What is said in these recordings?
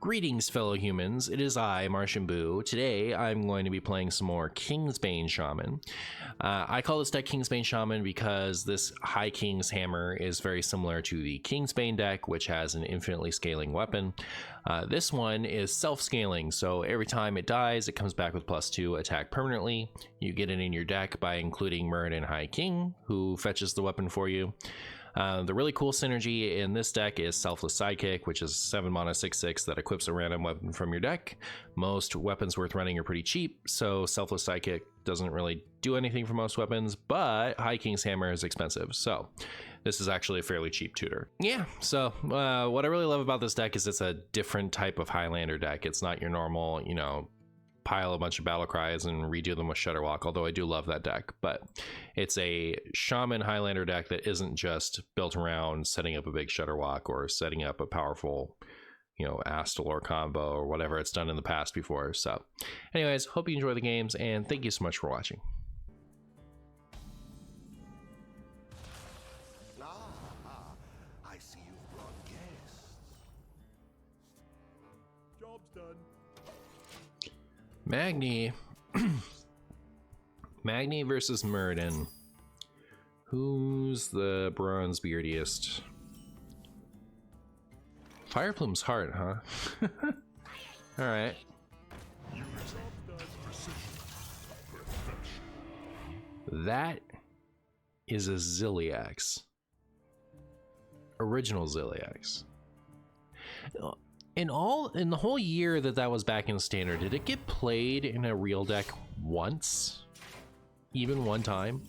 Greetings, fellow humans. It is I, MartianBuu. Today, I'm going to be playing some more Kingsbane Shaman. I call this deck Kingsbane Shaman because this High King's Hammer is very similar to the Kingsbane deck, which has an infinitely scaling weapon. This one is self-scaling, so every time it dies, it comes back with +2 attack permanently. You get it in your deck by including Muradin High King, who fetches the weapon for you. The really cool synergy in this deck is Selfless Sidekick, which is 7 mana 6/6 that equips a random weapon from your deck. Most weapons worth running are pretty cheap, so Selfless Sidekick doesn't really do anything for most weapons, but High King's Hammer is expensive, so this is actually a fairly cheap tutor. Yeah, so what I really love about this deck is it's a different type of Highlander deck. It's not your normal, you know, pile a bunch of battle cries and redo them with Shudderwalk, although I do love that deck. But it's a Shaman Highlander deck that isn't just built around setting up a big Shudderwalk or setting up a powerful, you know, Astalor combo or whatever it's done in the past before. So anyways, hope you enjoy the games and thank you so much for watching. I see you've brought guests. Job's done. Magni. Magni versus Muradin. Who's the bronze beardiest? Fireplume's heart, huh? Alright. That is a Ziliax. Original Ziliax. In the whole year that was back in standard, did it get played in a real deck once? Even one time?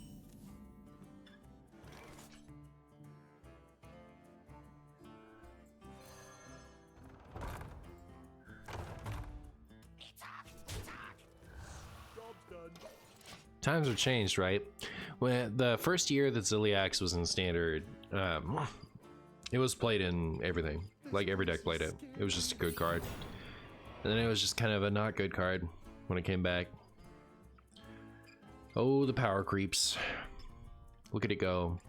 Times have changed, right? When the first year that Ziliax was in standard, it was played in everything. Like every deck played it. It was just a good card. And then it was just kind of a not good card when it came back. Oh, the power creeps. Look at it go.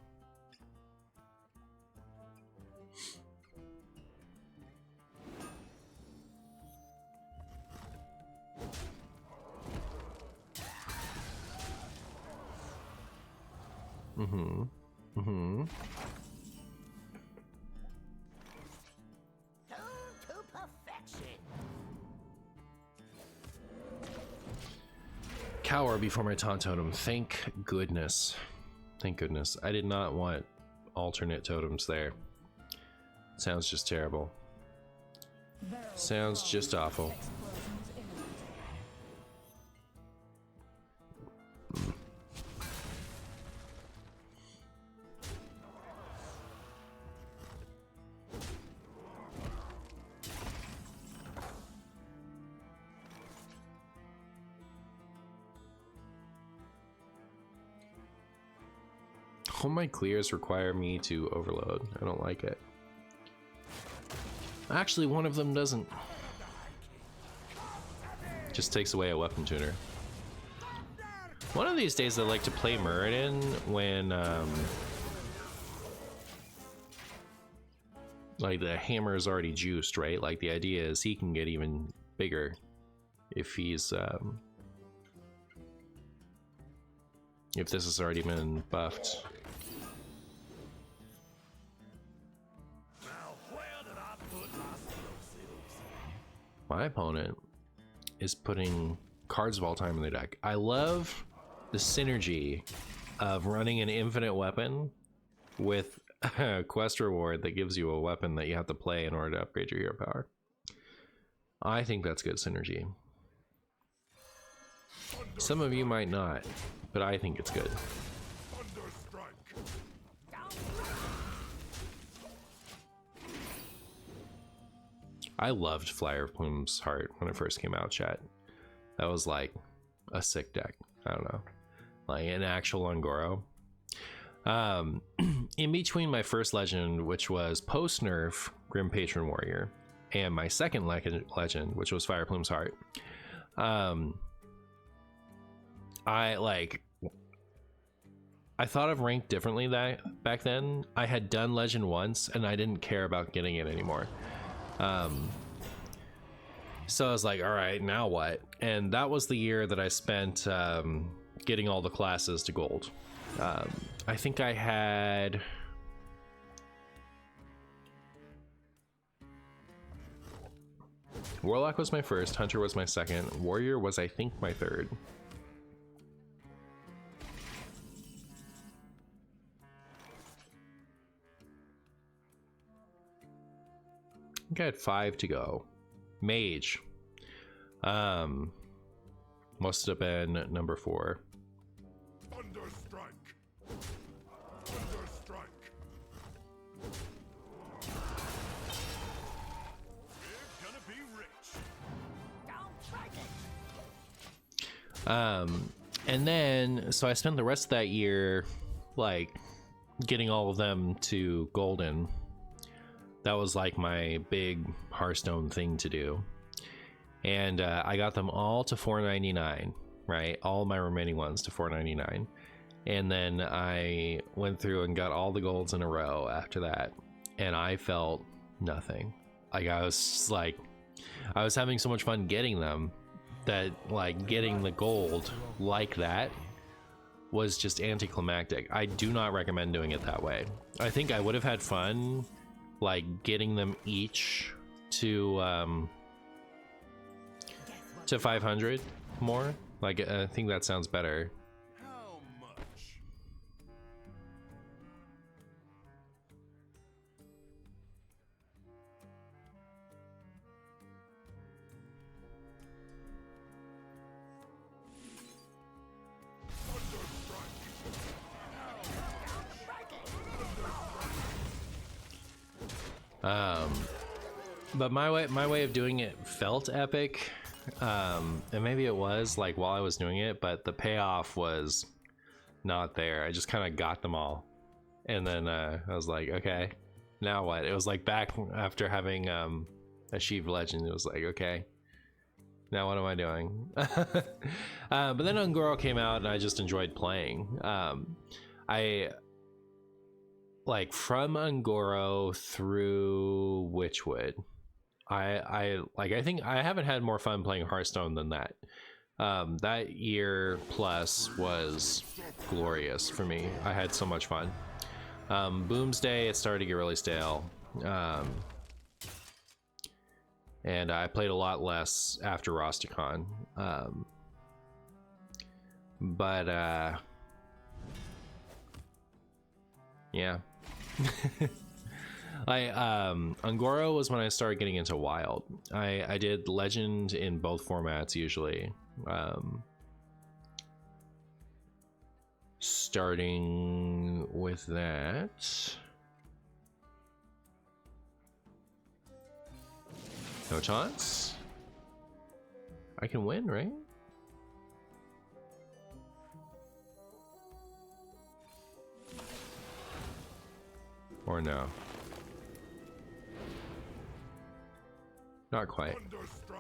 Cower before my taunt totem. Thank goodness. Thank goodness. I did not want alternate totems there. Sounds just terrible. Sounds just awful. All my clears require me to overload. I don't like it. Actually, one of them doesn't. Just takes away a weapon tuner. One of these days I'd like to play Muradin when like the hammer is already juiced, right? Like the idea is he can get even bigger if he's if this has already been buffed. My opponent is putting cards of all time in their deck. I love the synergy of running an infinite weapon with a quest reward that gives you a weapon that you have to play in order to upgrade your hero power. I think that's good synergy. Some of you might not, but I think it's good. I loved Flyer of Plume's Heart when it first came out, chat. That was like a sick deck. I don't know. Like an actual Ungoro. In between my first legend, which was post-nerf Grim Patron Warrior, and my second legend, which was Fire Plume's Heart, I thought of rank differently back then. I had done legend once and I didn't care about getting it anymore. So I was like, all right, now what? And that was the year that I spent getting all the classes to gold. I think I had... Warlock was my first, Hunter was my second, Warrior was, I think, my third. I think I had 5 to go. Mage. Must have been number 4. Thunderstrike. Thunderstrike. We're gonna be rich. And then, so I spent the rest of that year, like, getting all of them to golden. That was like my big Hearthstone thing to do. And I got them all to $4.99, right? All my remaining ones to $4.99. And then I went through and got all the golds in a row after that. And I felt nothing. Like, I was just like, I was having so much fun getting them that, like, getting the gold like that was just anticlimactic. I do not recommend doing it that way. I think I would have had fun, like, getting them each to 500 more. Like, I think that sounds better. How much? But my way of doing it felt epic, and maybe it was, like, while I was doing it, but the payoff was not there. I just kind of got them all, and then I was like, okay, now what? It was like back after having achieved legend. It was like, okay, now what am I doing? But then Ungoro came out and I just enjoyed playing. I like, from Ungoro through Witchwood, I think I haven't had more fun playing Hearthstone than that. That year plus was glorious for me. I had so much fun. Boomsday, it started to get really stale. And I played a lot less after Rosticon. Yeah. Ungoro was when I started getting into Wild. I did Legend in both formats usually. Starting with that. No taunts? I can win, right? Or no? Not quite. Thunderstrike.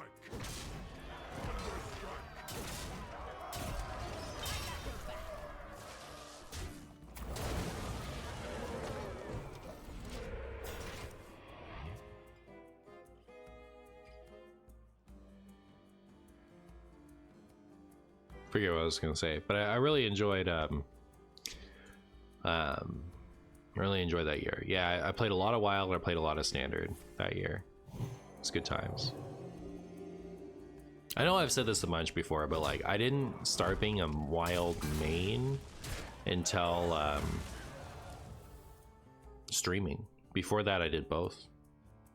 Forget what I was gonna say, but I really enjoyed really enjoyed that year. Yeah, I played a lot of Wild and I played a lot of Standard that year. It's good times. I know I've said this a bunch before, but, like, I didn't start being a Wild main until streaming. Before that, I did both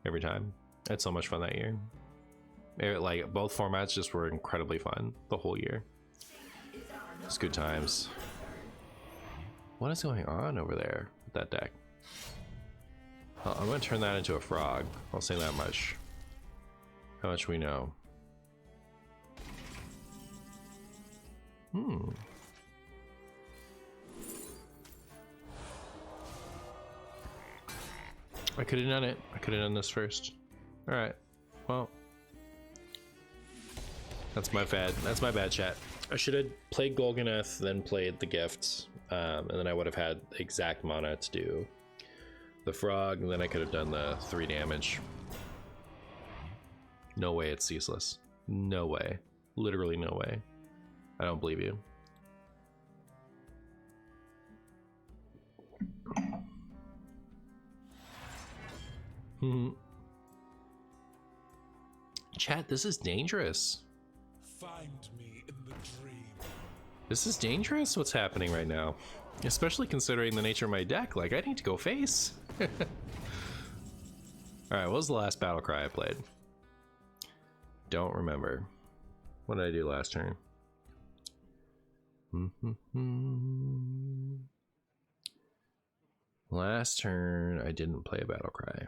every time. I had so much fun that year. Like, both formats just were incredibly fun the whole year. It's good times. What is going on over there with that deck? Well, I'm gonna turn that into a frog. I'll say that much. How much we know. I could have done it. I could have done this first. Alright. Well. That's my bad. That's my bad, chat. I should have played Golganeth, then played the gift, and then I would have had exact mana to do the frog, and then I could have done the 3 damage. No way it's ceaseless. No way. Literally no way. I don't believe you. Chat, this is dangerous. Find me in the dream. This is dangerous what's happening right now. Especially considering the nature of my deck. Like, I need to go face. Alright, what was the last battle cry I played? Don't remember. What did I do last turn? Last turn, I didn't play a battle cry.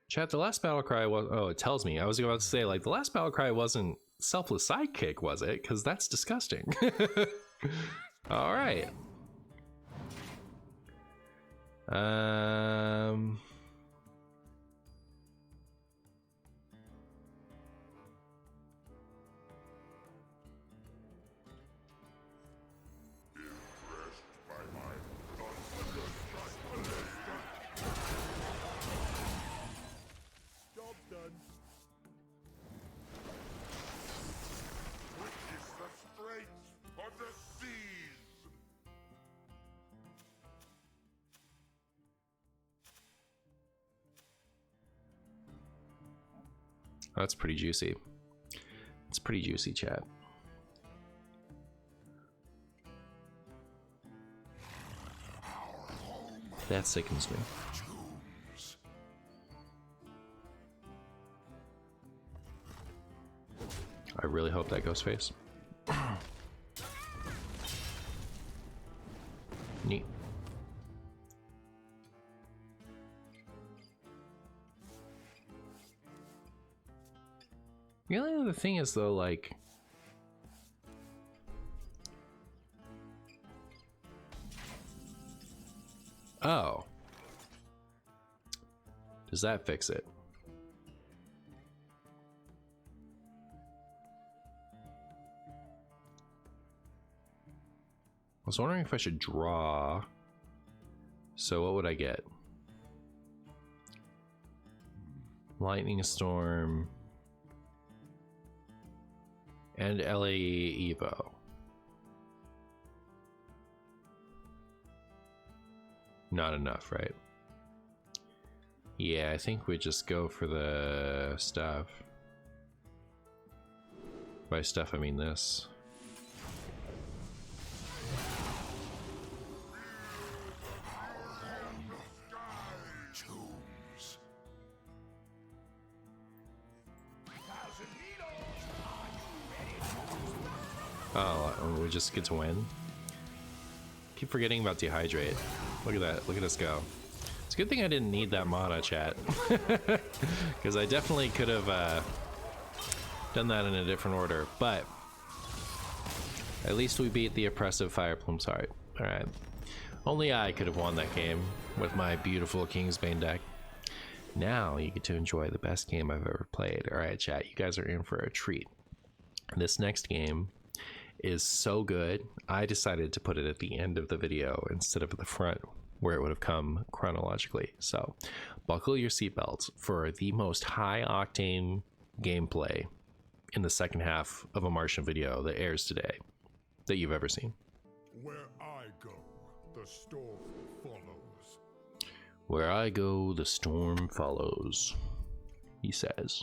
Chat, the last battle cry was... Oh, it tells me. I was about to say, like, the last battle cry wasn't selfless sidekick, was it? Because that's disgusting. Alright. Job done. Witness the straits of the seas. That's pretty juicy. It's pretty juicy, chat. That sickens me. I really hope that goes face. Neat. The only other thing is though, like, oh, does that fix it? I was wondering if I should draw. So what would I get? Lightning Storm and LA Evo. Not enough, right? Yeah, I think we just go for the stuff. By stuff, I mean this. Oh, we just get to win? Keep forgetting about dehydrate. Look at that. Look at us go. It's a good thing I didn't need that mana, chat. Because I definitely could have done that in a different order. But at least we beat the oppressive Fire Plume's heart. Alright. Only I could have won that game with my beautiful Kingsbane deck. Now you get to enjoy the best game I've ever played. Alright, chat. You guys are in for a treat. This next game is so good, I decided to put it at the end of the video instead of at the front where it would have come chronologically. So buckle your seatbelts for the most high octane gameplay in the second half of a Martian video that airs today that you've ever seen. Where I go, the storm follows. Where I go, the storm follows, he says.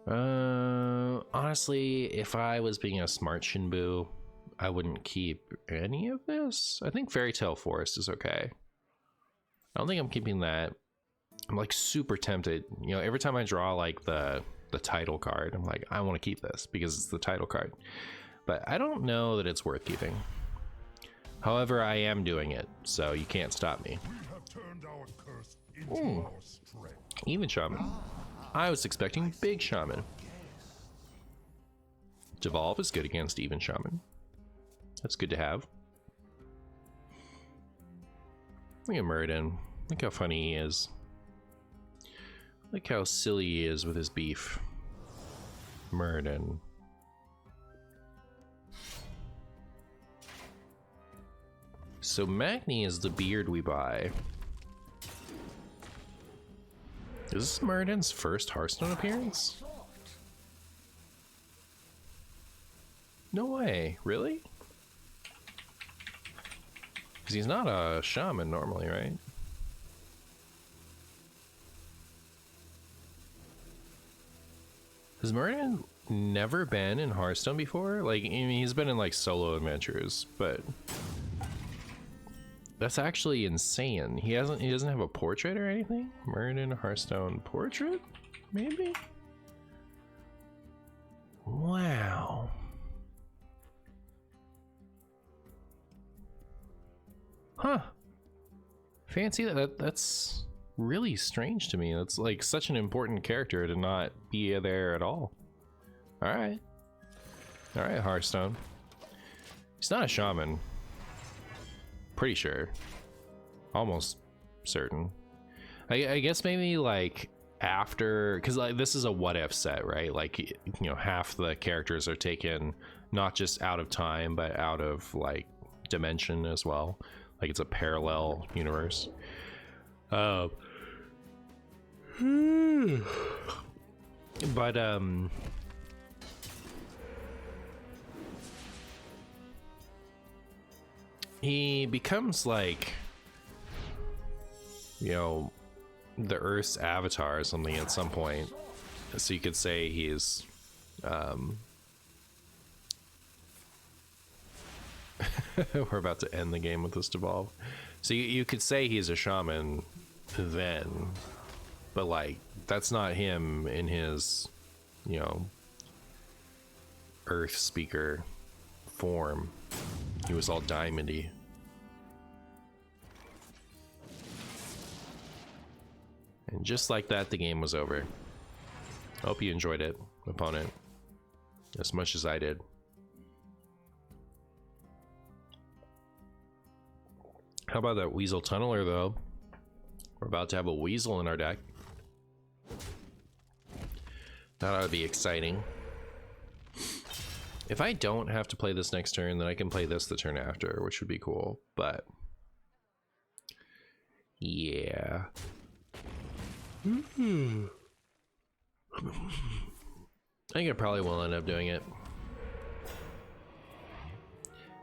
Honestly, if I was being a smart MartianBuu, I wouldn't keep any of this. I think Fairy Tale Forest is okay. I don't think I'm keeping that. I'm like super tempted. You know, every time I draw like the title card, I'm like, I want to keep this because it's the title card. But I don't know that it's worth keeping. However, I am doing it, so you can't stop me. We have turned our curse into our strength. Even Shaman. I was expecting big Shaman. Devolve is good against even Shaman. That's good to have. Look at Muradin. Look how funny he is. Look how silly he is with his beef. Muradin. So Magni is the beard we buy. Is this Muradin's first Hearthstone appearance? No way, really? Because he's not a shaman normally, right? Has Muradin never been in Hearthstone before? Like, I mean, he's been in like solo adventures, but that's actually insane. He doesn't have a portrait or anything? Muradin Hearthstone portrait? Maybe? Wow. Huh. Fancy that. That's really strange to me. That's like such an important character to not be there at all. Alright. Alright, Hearthstone. He's not a shaman. Pretty sure. Almost certain. I guess maybe like after, because like this is a what if set, right? Like, you know, half the characters are taken not just out of time but out of like dimension as well. Like it's a parallel universe. But he becomes like, you know, the Earth's avatar or something at some point. So you could say he's we're about to end the game with this devolve. So you could say he's a shaman then, but like that's not him in his, you know, Earth speaker form. He was all diamondy. And just like that, the game was over. I hope you enjoyed it, opponent, as much as I did. How about that Weasel Tunneler, though? We're about to have a Weasel in our deck. That ought to be exciting. If I don't have to play this next turn, then I can play this the turn after, which would be cool, but... yeah. I think I probably will end up doing it.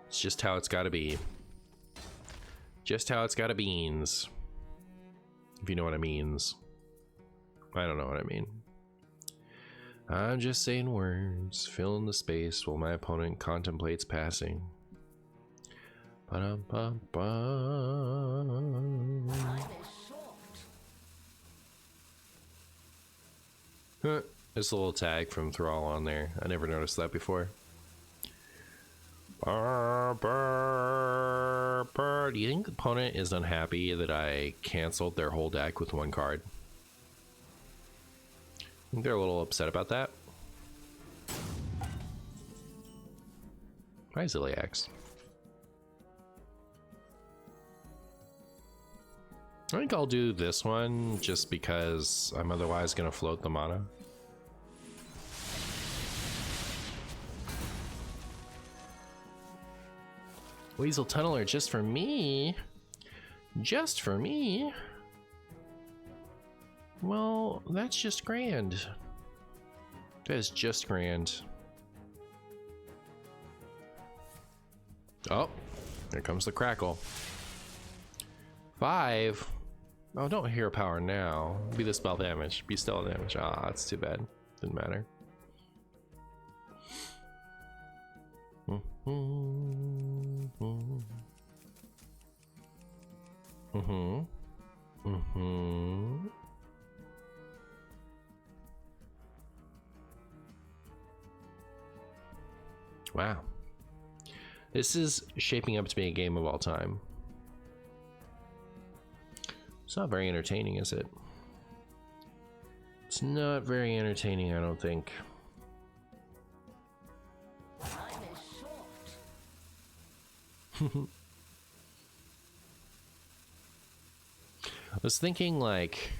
It's just how it's gotta be. Just how it's gotta beans. If you know what I means. I don't know what I mean. I'm just saying words, filling the space while my opponent contemplates passing. Ba-dum-bum-bum. Huh. There's a little tag from Thrall on there. I never noticed that before. Do you think the opponent is unhappy that I canceled their whole deck with one card? I think they're a little upset about that. Hi, Ziliax. I think I'll do this one just because I'm otherwise going to float the mana. Weasel Tunneler just for me? Just for me? Well, that's just grand. That is just grand. Oh, there comes the crackle. 5. Oh, don't hero power now. Be the spell damage. Be spell damage. Ah, that's too bad. Didn't matter. Wow. This is shaping up to be a game of all time. It's not very entertaining, is it? It's not very entertaining, I don't think. I was thinking like,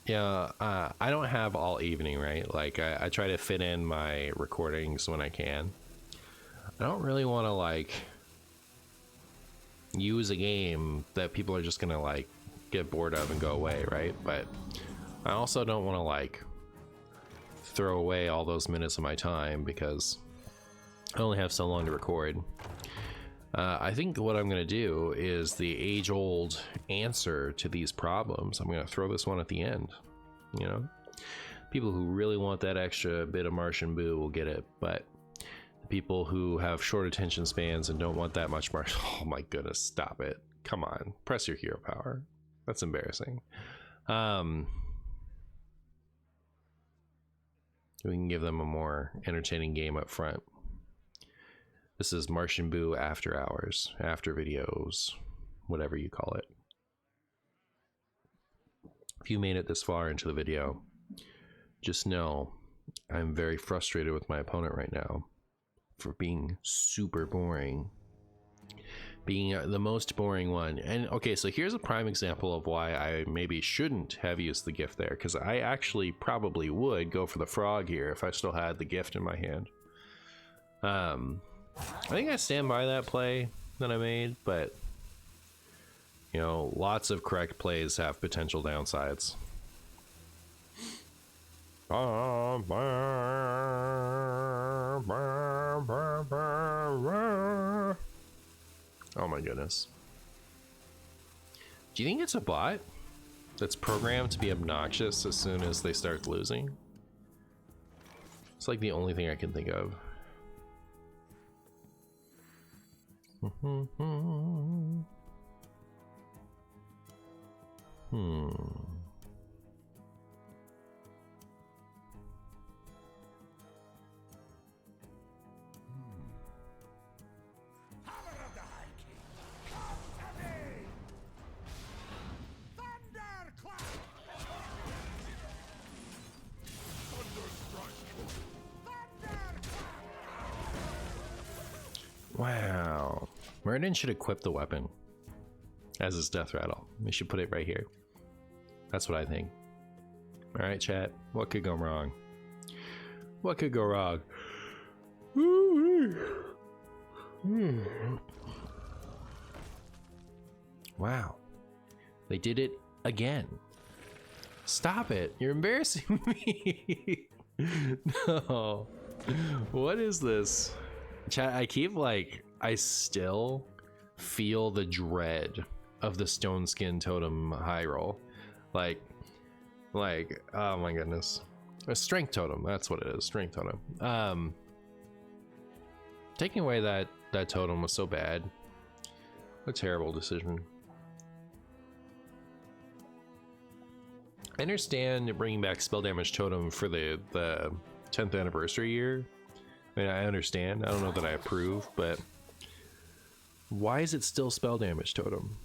yeah, I don't have all evening, right? Like I try to fit in my recordings when I can. I don't really want to like use a game that people are just gonna like get bored of and go away, right? But I also don't want to like throw away all those minutes of my time because I only have so long to record. I think what I'm going to do is the age-old answer to these problems. I'm going to throw this one at the end. You know, people who really want that extra bit of MartianBuu will get it, but the people who have short attention spans and don't want that much oh my goodness, stop it. Come on, press your hero power. That's embarrassing. We can give them a more entertaining game up front. This is MartianBuu after hours, after videos, whatever you call it. If you made it this far into the video, just know I'm very frustrated with my opponent right now for being super boring. Being the most boring one. And okay, so here's a prime example of why I maybe shouldn't have used the gift there, because I actually probably would go for the frog here if I still had the gift in my hand. I think I stand by that play that I made, but you know, lots of correct plays have potential downsides. Oh my goodness. Do you think it's a bot that's programmed to be obnoxious as soon as they start losing? It's like the only thing I can think of. Wow. Meriden should equip the weapon as his death rattle. We should put it right here. That's what I think. Alright, chat. What could go wrong? What could go wrong? Wow. They did it again. Stop it. You're embarrassing me. No. What is this? Chat, I keep like, I still feel the dread of the stone skin totem high roll. Like, oh my goodness. A strength totem, that's what it is, strength totem. Taking away that totem was so bad. A terrible decision. I understand bringing back spell damage totem for the 10th anniversary year. I mean, I understand. I don't know that I approve, but why is it still spell damage totem?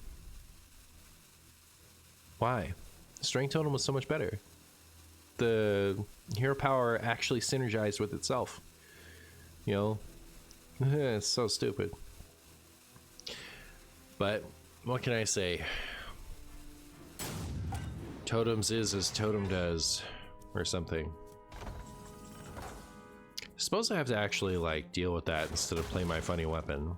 Why? Strength totem was so much better. The hero power actually synergized with itself. You know? It's so stupid. But what can I say? Totems is as totem does, or something. Suppose I have to actually like deal with that instead of play my funny weapon.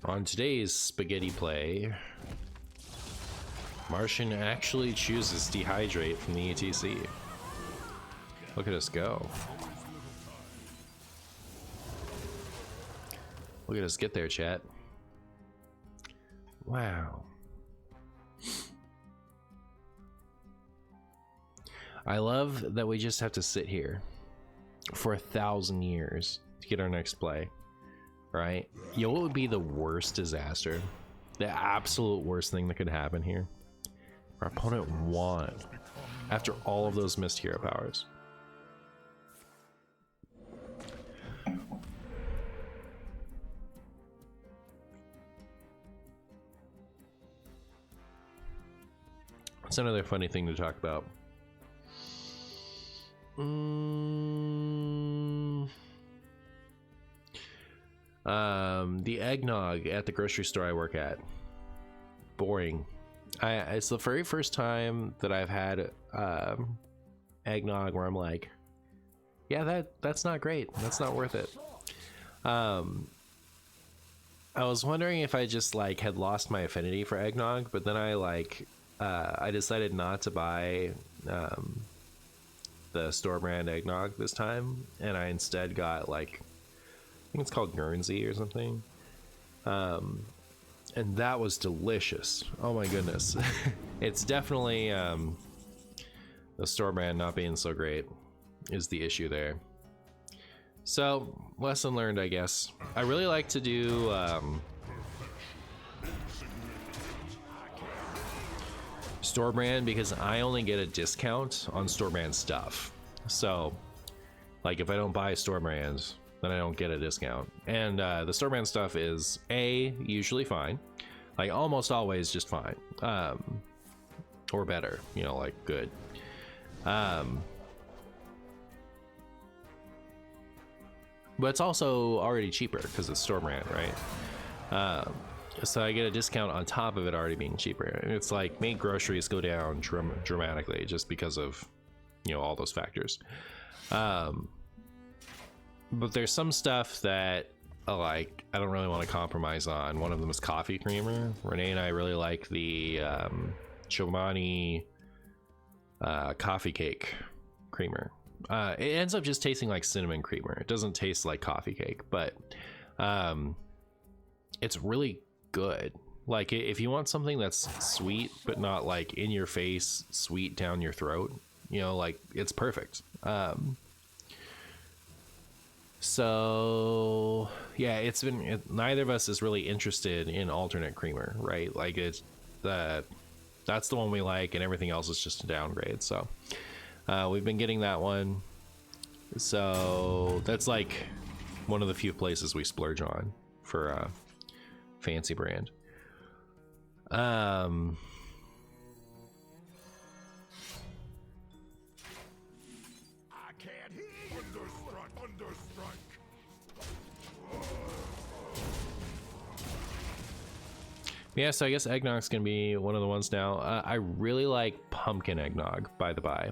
On today's spaghetti play, Martian actually chooses Dehydrate from the ETC. Look at us go. Look at us get there, chat. Wow. I love that we just have to sit here for 1,000 years to get our next play. Right? You know what would be the worst disaster? The absolute worst thing that could happen here? Our opponent won after all of those missed hero powers. It's another funny thing to talk about. The eggnog at the grocery store I work at. Boring. It's the very first time that I've had eggnog where I'm like, yeah, that's not great. That's not worth it. I was wondering if I just like had lost my affinity for eggnog, but then I decided not to buy the store brand eggnog this time, and I instead got like, I think it's called Guernsey or something. And that was delicious. Oh my goodness. It's definitely the store brand not being so great is the issue there. So, lesson learned, I guess. I really like to do store brand because I only get a discount on store brand stuff. So, like if I don't buy store brands, then I don't get a discount. And the store brand stuff is usually fine, like almost always just fine, or better, you know, like good. But it's also already cheaper because it's store brand, right? So I get a discount on top of it already being cheaper. And it's like made groceries go down dramatically just because of, you know, all those factors. But there's some stuff that I don't really want to compromise on. One of them is coffee creamer. Renee and I really like the Shaman coffee cake creamer. It ends up just tasting like cinnamon creamer. It doesn't taste like coffee cake, but it's really good. Like if you want something that's sweet but not like in your face, sweet down your throat, you know, like it's perfect. So yeah, neither of us is really interested in alternate creamer, right? Like that's the one we like, and everything else is just a downgrade. So we've been getting that one. So that's like one of the few places we splurge on for fancy brand. Yeah, so I guess eggnog's gonna be one of the ones now. I really like pumpkin eggnog, by the by.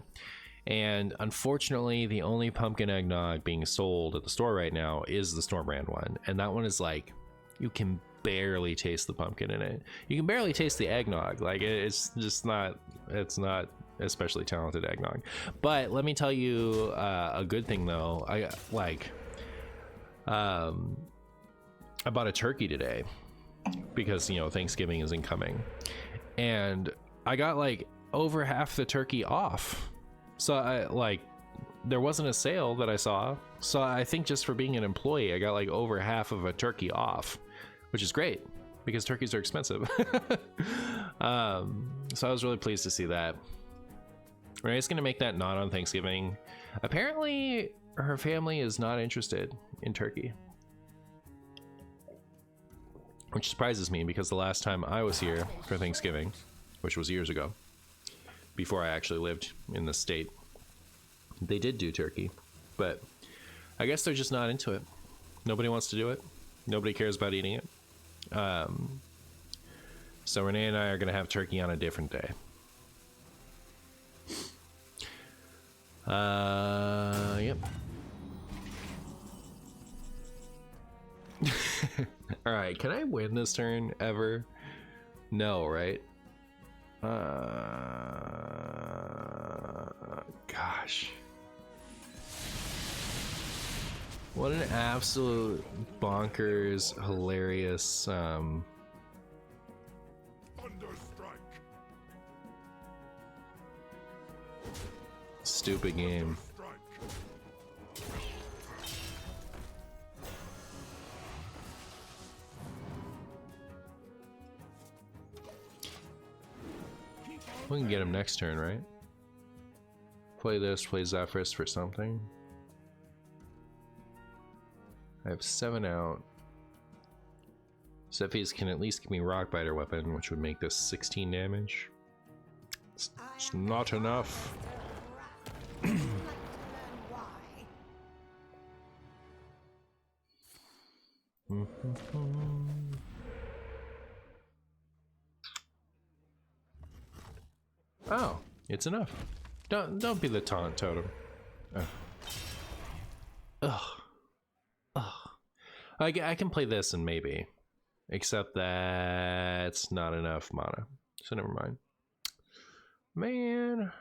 And unfortunately, the only pumpkin eggnog being sold at the store right now is the store brand one. And that one is like, you can barely taste the pumpkin in it. You can barely taste the eggnog. Like it's just not, it's not especially talented eggnog. But let me tell you a good thing though. I bought a turkey today because, you know, Thanksgiving is incoming, and I got like over half the turkey off. So there wasn't a sale that I saw. So I think just for being an employee, I got like over half of a turkey off, which is great because turkeys are expensive. So I was really pleased to see that. Renee's gonna make that not on Thanksgiving. Apparently her family is not interested in turkey, which surprises me because the last time I was here for Thanksgiving, which was years ago, before I actually lived in the state, they did do turkey, but I guess they're just not into it. Nobody wants to do it. Nobody cares about eating it. So Renee and I are gonna have turkey on a different day. Yep. All right, can I win this turn ever? No, right? Gosh. What an absolute bonkers, hilarious, stupid game. We can get him next turn, right? Play this, play Zephrys for something. I have 7 out. Zephyrs can at least give me Rock Biter weapon, which would make this 16 damage. It's not enough. Oh, it's enough. Don't be the taunt totem. Ugh. Ugh. I can play this and maybe, except that's not enough mana. So never mind. Man.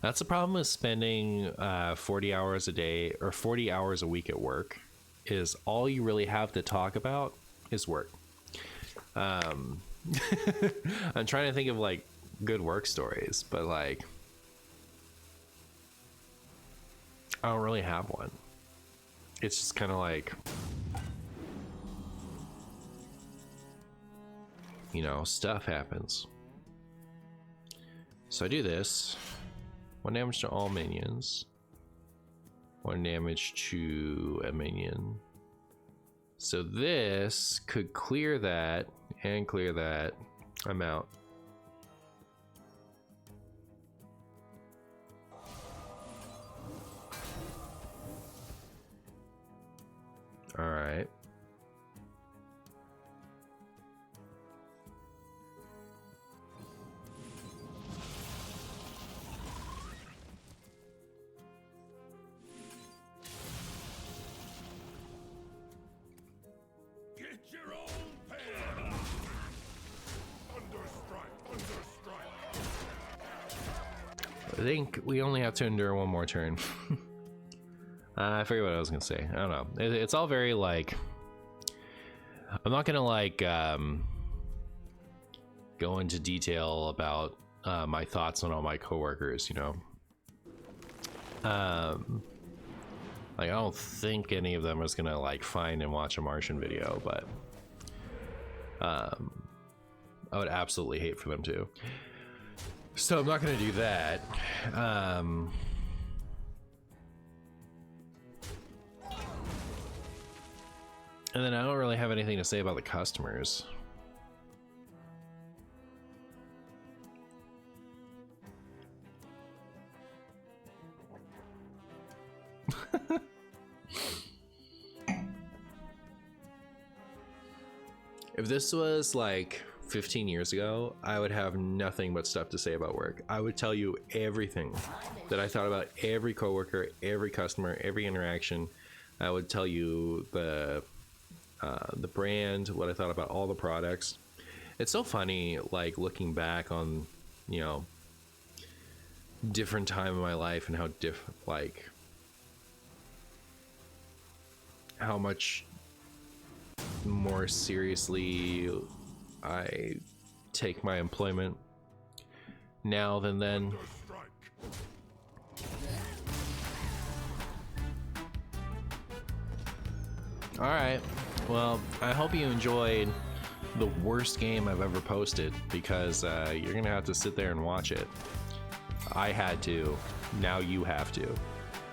That's the problem with spending 40 hours a day or 40 hours a week at work, is all you really have to talk about is work. I'm trying to think of like good work stories, but like I don't really have one. It's just kind of like, you know, stuff happens. So I do this. 1 damage to all minions. 1 damage to a minion. So this could clear that and clear that. I'm out. All right. I think we only have to endure 1 more turn. I forget what I was gonna say. I don't know. It's all very like, I'm not gonna like go into detail about my thoughts on all my coworkers, you know. Like I don't think any of them is gonna like find and watch a Martian video, but I would absolutely hate for them to. So I'm not gonna do that. And then I don't really have anything to say about the customers. If this was like 15 years ago, I would have nothing but stuff to say about work. I would tell you everything that I thought about every coworker, every customer, every interaction. I would tell you the brand, what I thought about all the products. It's so funny, like looking back on, you know, different time in my life and how like how much more seriously I take my employment now than then. All right, well, I hope you enjoyed the worst game I've ever posted, because you're gonna have to sit there and watch it. I had to, now you have to.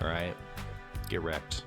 All right, get wrecked.